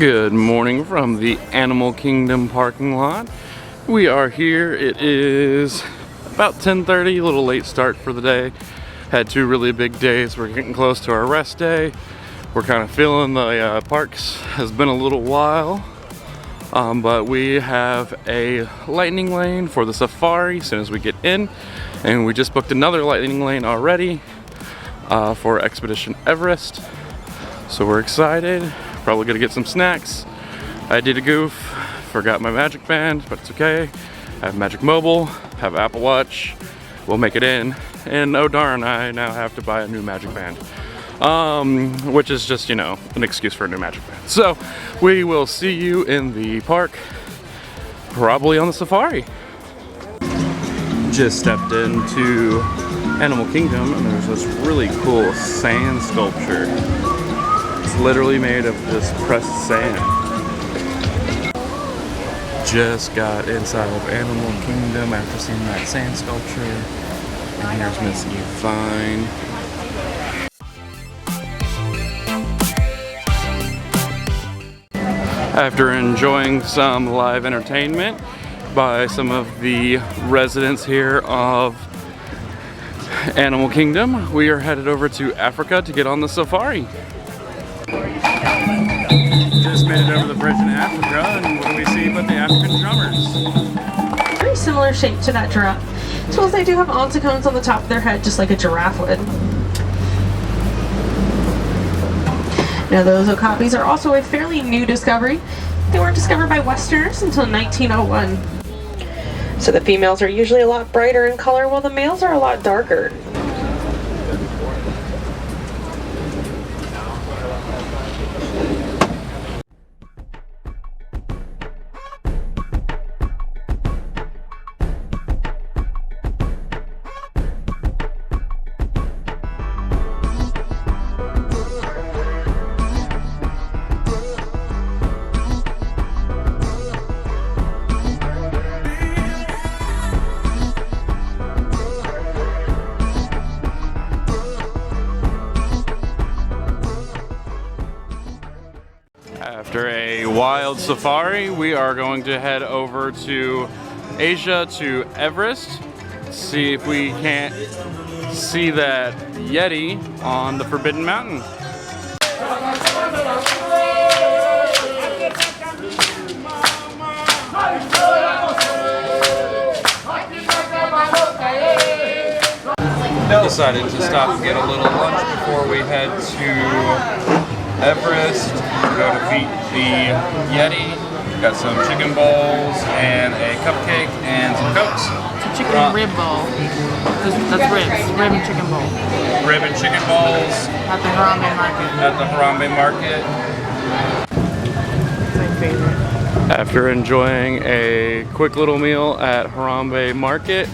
Good morning from the Animal Kingdom parking lot. We are here. It is about 10:30, a little late start for the day. Had two really big days. We're getting close to our rest day. We're kind of feeling the parks. Has been a little while, but we have a lightning lane for the safari as soon as we get in, and we just booked another lightning lane already for Expedition Everest. So we're excited. Probably gonna get some snacks. I did a goof, forgot my Magic Band, but it's okay. I have Magic Mobile, have Apple Watch, we'll make it in. And oh darn, I now have to buy a new Magic Band. Which is just, you know, an excuse for a new Magic Band. So we will see you in the park, probably on the safari. Just stepped into Animal Kingdom and there's this really cool sand sculpture. It's literally made of this pressed sand. Just got inside of Animal Kingdom after seeing that sand sculpture. And here's Miss Yvonne. After enjoying some live entertainment by some of the residents here of Animal Kingdom, we are headed over to Africa to get on the safari. Just made it over the bridge in Africa, and what do we see but the African drummers? Very similar shape to that giraffe, as well as they do have ontocones on the top of their head, just like a giraffe would. Now those okapis are also a fairly new discovery. They weren't discovered by Westerners until 1901. So the females are usually a lot brighter in color, while the males are a lot darker. After a wild safari, we are going to head over to Asia to Everest, see if we can't see that Yeti on the Forbidden Mountain. Decided to stop and get a little lunch before we head to Everest, go to feed the Yeti. Got some chicken bowls and a cupcake and some Cokes. It's a chicken rib bowl. That's ribs. Rib and chicken bowl. Rib and chicken bowls. At the Harambe Market. At the Harambe Market. It's my favorite. After enjoying a quick little meal at Harambe Market,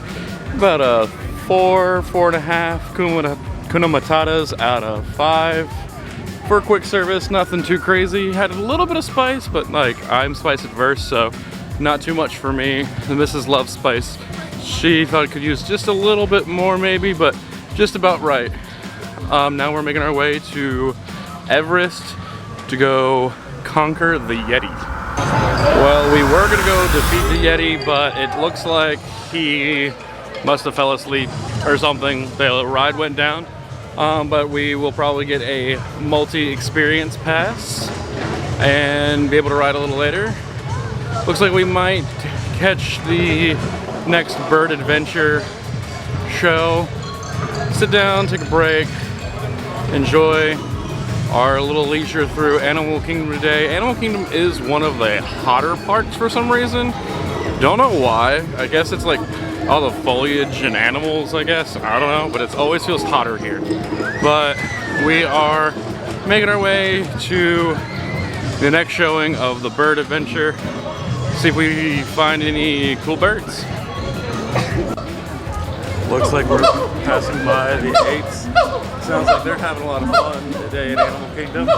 about a 4.5 Kuna Matatas out of 5. For quick service, nothing too crazy. Had a little bit of spice, but like I'm spice adverse, so not too much for me. The Mrs. loves spice. She thought it could use just a little bit more maybe, but just about right. Now we're making our way to Everest to go conquer the Yeti. Well, we were gonna go defeat the Yeti, but it looks like he must have fell asleep or something. The ride went down. But we will probably get a multi-experience pass and be able to ride a little later. Looks like we might catch the next bird adventure show. Sit down, take a break, enjoy our little leisure through Animal Kingdom today. Animal Kingdom is one of the hotter parks for some reason. Don't know why. I guess it's like all the foliage and animals, I guess. I don't know, but it always feels hotter here. But we are making our way to the next showing of the bird adventure. See if we find any cool birds. Looks like we're passing by the apes. Sounds like they're having a lot of fun today in Animal Kingdom.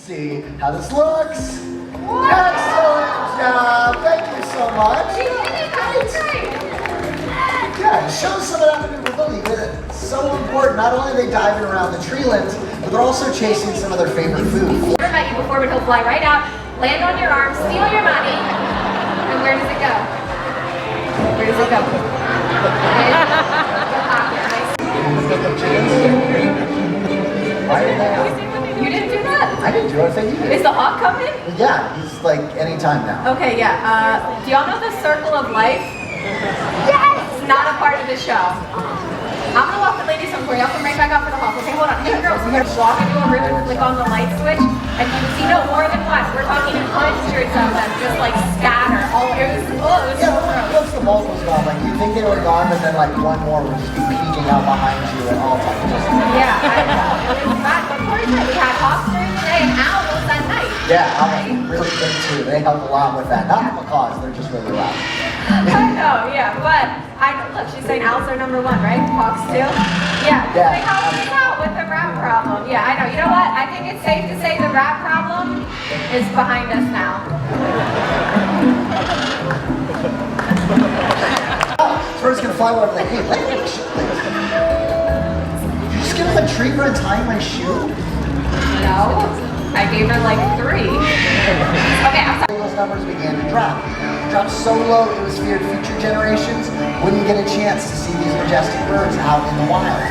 see how this looks. Excellent job. Thank you so much. Yeah, it shows some of that maneuverability. It's so important. Not only are they diving around the tree limbs, but they're also chasing some of their favorite food. Never met you before, but he'll fly right out, land on your arm, steal your money, and where does it go? Where does it go? You didn't do that? I didn't do it. I think you did. Is the hawk coming? Yeah, he's like anytime now. Okay, yeah. Do y'all know the circle of life? Yes! It's not a part of the show. I'm gonna walk the ladies home for you. I'll come right back out for the hawk. Okay, hold on. Hey girls, we're gonna walk into a room and click on the light switch. And you see no more than one. We're talking hundreds of them just like scatter. It was Yeah, once the bulb was gone, like you think they were gone, but then like one more would just be peeking out behind you at all times. yeah, I know. It was bad. But for sure, we had hawks during the day and owls at night. Yeah, owls really good too. They help a lot with that. Not the macaws, they're just really loud. I know, yeah, but look, she's saying owls are number one, right? Hawks too? Yeah, they help us out with the rat problem. Yeah, I know. You know what? I think it's safe to say the rat problem is behind us now. So we're just gonna fly over like, hey, let me shoot this. Did you just give him a treat for untying my shoe? No, I gave her like 3. Okay, I'm sorry. Those numbers began to drop. Dropped so low it was feared future generations wouldn't get a chance to see these majestic birds out in the wild.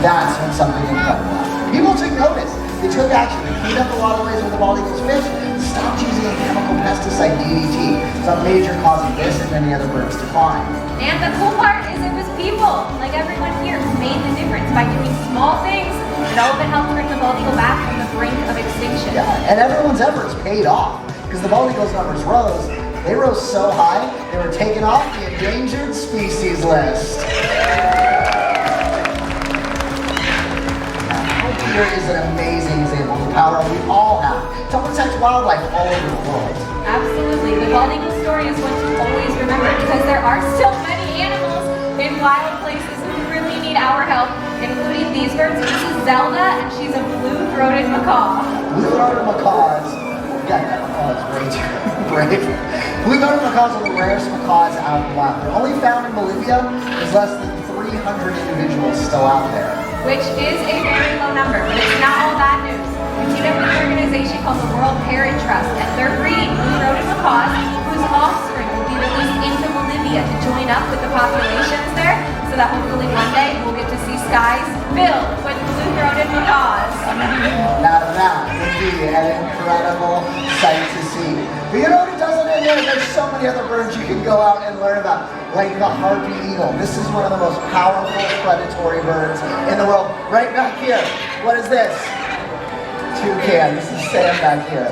That's when something incredible happened. People took notice. They took action. They cleaned up the waterways where the bald eagles fish, stopped using a chemical pesticide DDT. It's a major cause of this and many other birds' decline. And the cool part is it was people, like everyone here, who made the difference by doing small things, and all of it helped bring the bald eagle back from the brink of extinction. Yeah, and everyone's efforts paid off because the bald eagles' numbers rose. They rose so high, they were taken off the endangered species list. Here is an amazing example of the power we all have to protect wildlife all over the world. Absolutely. The bald eagle story is one to always remember because there are still many animals in wild places who really need our help, including these birds. This is Zelda, and she's a blue-throated macaw. Blue-throated macaws. Yeah, that macaw is way too brave. Blue-throated macaws are the rarest macaws out in the wild. They're only found in Bolivia. There's less than 300 individuals still out there. Which is a very low number, but it's not all bad news. We teamed up with an organization called the World Parrot Trust, and they're breeding blue-throated macaws whose offspring will be released into Bolivia to join up with the populations there, so that hopefully one day we'll get to see skies filled with blue-throated macaws. Now that would be an incredible sight to see. But you know what it doesn't end there? There's so many other birds you can go out and learn about, like the harpy eagle. This is one of the most powerful predatory birds in the world. Right back here. What is this? Toucan. This is Sam back here.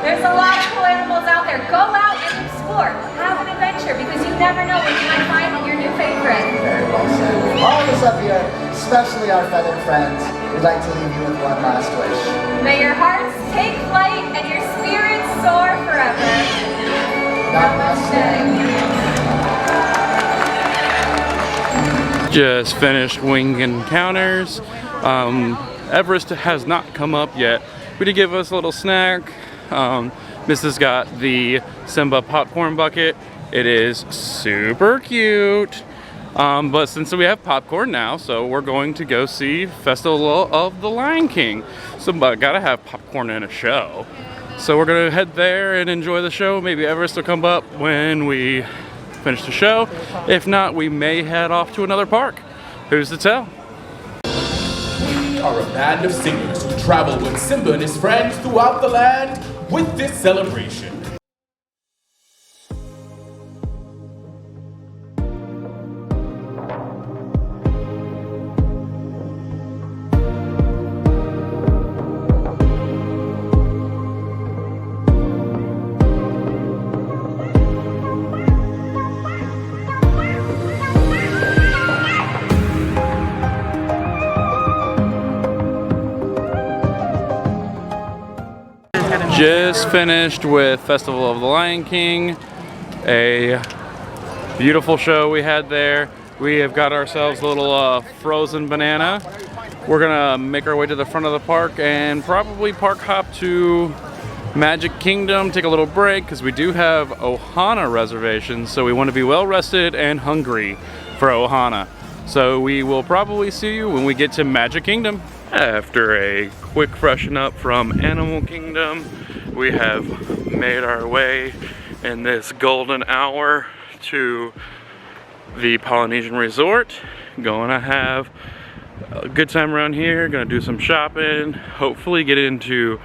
There's a lot of cool animals out there. Go out and explore. Have an adventure, because you never know what you might find with your new favorite. Very well said. All of us up here, especially our feathered friends, we'd like to leave you with one last wish. May your hearts take flight and your spirits soar forever. Namaste. Just finished wing encounters. Everest has not come up yet. We did give us a little snack. Mrs. got the Simba popcorn bucket. It is super cute. But since we have popcorn now, so we're going to go see Festival of the Lion King. So gotta have popcorn in a show. So we're gonna head there and enjoy the show. Maybe Everest will come up when we finish the show. If not, we may head off to another park. Who's to tell? We are a band of singers who travel with Simba and his friends throughout the land with this celebration. Just finished with Festival of the Lion King, a beautiful show we had there. We have got ourselves a little frozen banana we're gonna make our way to the front of the park and probably park hop to Magic Kingdom, take a little break because we do have Ohana reservations, so we want to be well rested and hungry for Ohana. So we will probably see you when we get to Magic Kingdom. After a quick freshen up from Animal Kingdom, we have made our way in this golden hour to the Polynesian Resort. Going to have a good time around here, gonna do some shopping, hopefully get into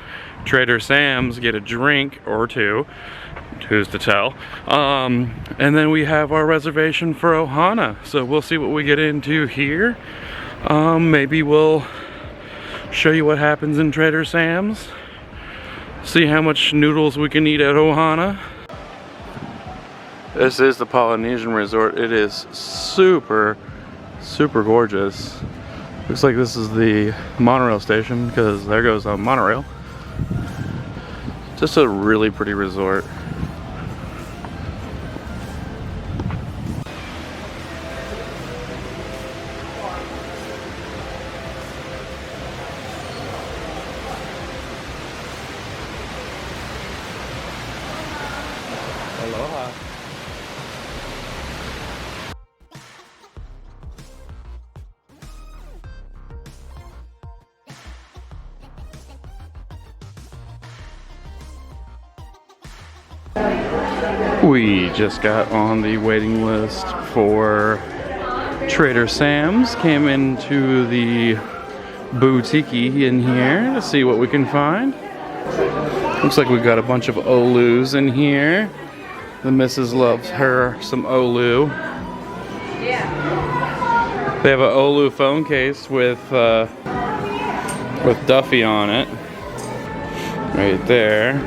Trader Sam's, get a drink or two, who's to tell. And then we have our reservation for Ohana, so we'll see what we get into here. Maybe we'll show you what happens in Trader Sam's, see how much noodles we can eat at Ohana. This is the Polynesian Resort. It is super gorgeous. Looks like this is the monorail station because there goes a monorail. Just a really pretty resort. Aloha. We just got on the waiting list for Trader Sam's. Came into the boutique in here to see what we can find. Looks like we've got a bunch of Olus in here. The missus loves her some Olu. They have an Olu phone case with Duffy on it. Right there.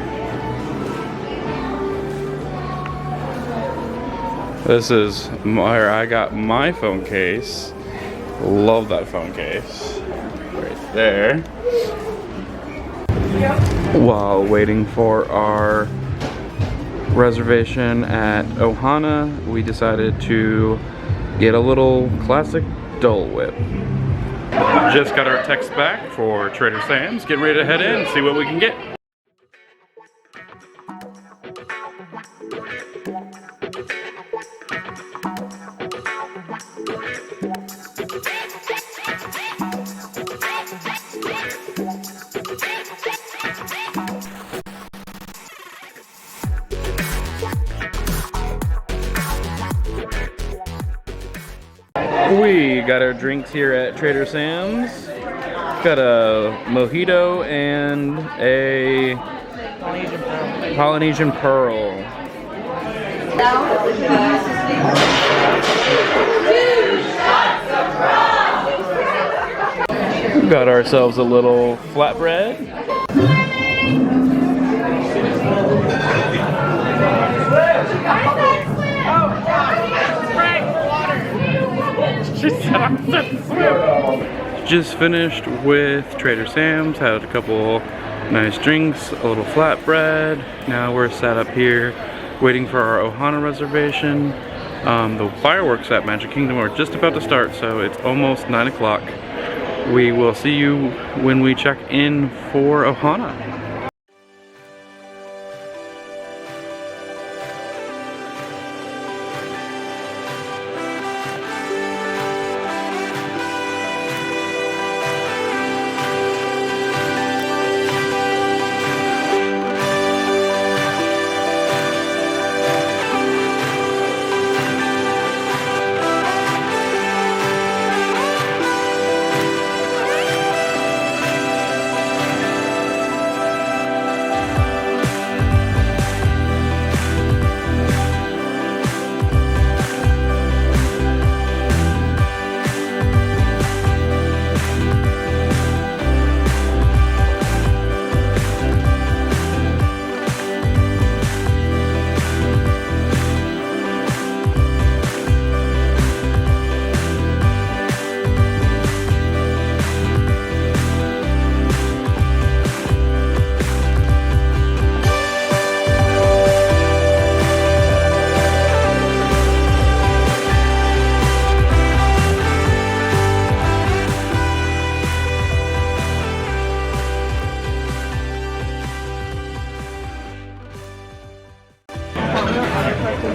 This is where I got my phone case. Love that phone case. Right there. While waiting for our reservation at Ohana, we decided to get a little classic Dole Whip. Just got our text back for Trader Sam's. Getting ready to head in and see what we can get. We got our drinks here at Trader Sam's. Got a mojito and a Polynesian Pearl. Got ourselves a little flatbread. Just finished with Trader Sam's, had a couple nice drinks, a little flatbread. Now we're sat up here waiting for our Ohana reservation. The fireworks at Magic Kingdom are just about to start, so it's almost 9 o'clock. We will see you when we check in for Ohana.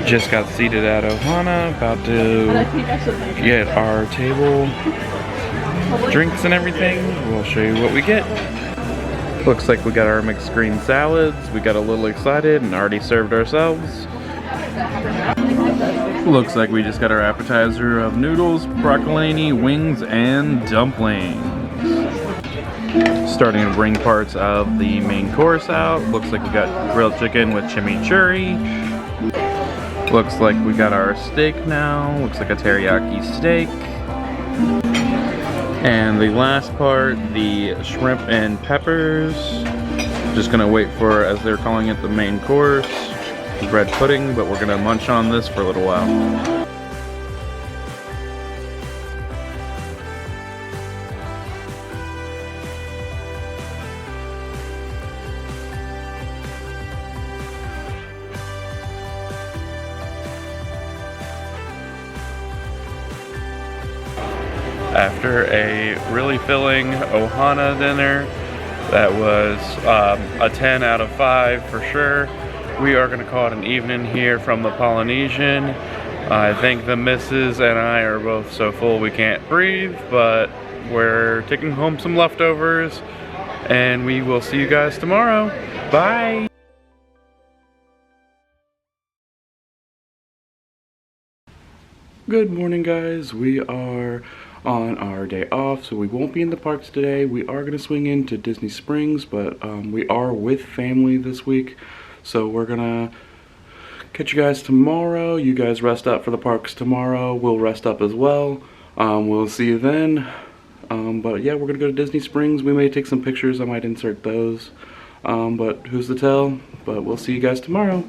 Just got seated at Ohana, about to get our table drinks and everything. We'll show you what we get. Looks like we got our mixed green salads. We got a little excited and already served ourselves. Looks like we just got our appetizer of noodles, broccolini, wings, and dumplings. Starting to bring parts of the main course out. Looks like we got grilled chicken with chimichurri. Looks like we got our steak now. Looks like a teriyaki steak. And the last part, the shrimp and peppers. Just gonna wait for, as they're calling it, the main course. Bread pudding, but we're gonna munch on this for a little while. After a really filling Ohana dinner that was a 10 out of 5 for sure, we are going to call it an evening here from the Polynesian. I think the missus and I are both so full we can't breathe, but we're taking home some leftovers, and we will see you guys tomorrow. Bye! Good morning, guys. We are on our day off, so we won't be in the parks today. We are going to swing into Disney Springs, but we are with family this week, so we're gonna catch you guys tomorrow. You guys rest up for the parks tomorrow. We'll rest up as well. We'll see you then. But yeah, we're gonna go to Disney Springs. We may take some pictures. I might insert those, but who's to tell? But we'll see you guys tomorrow.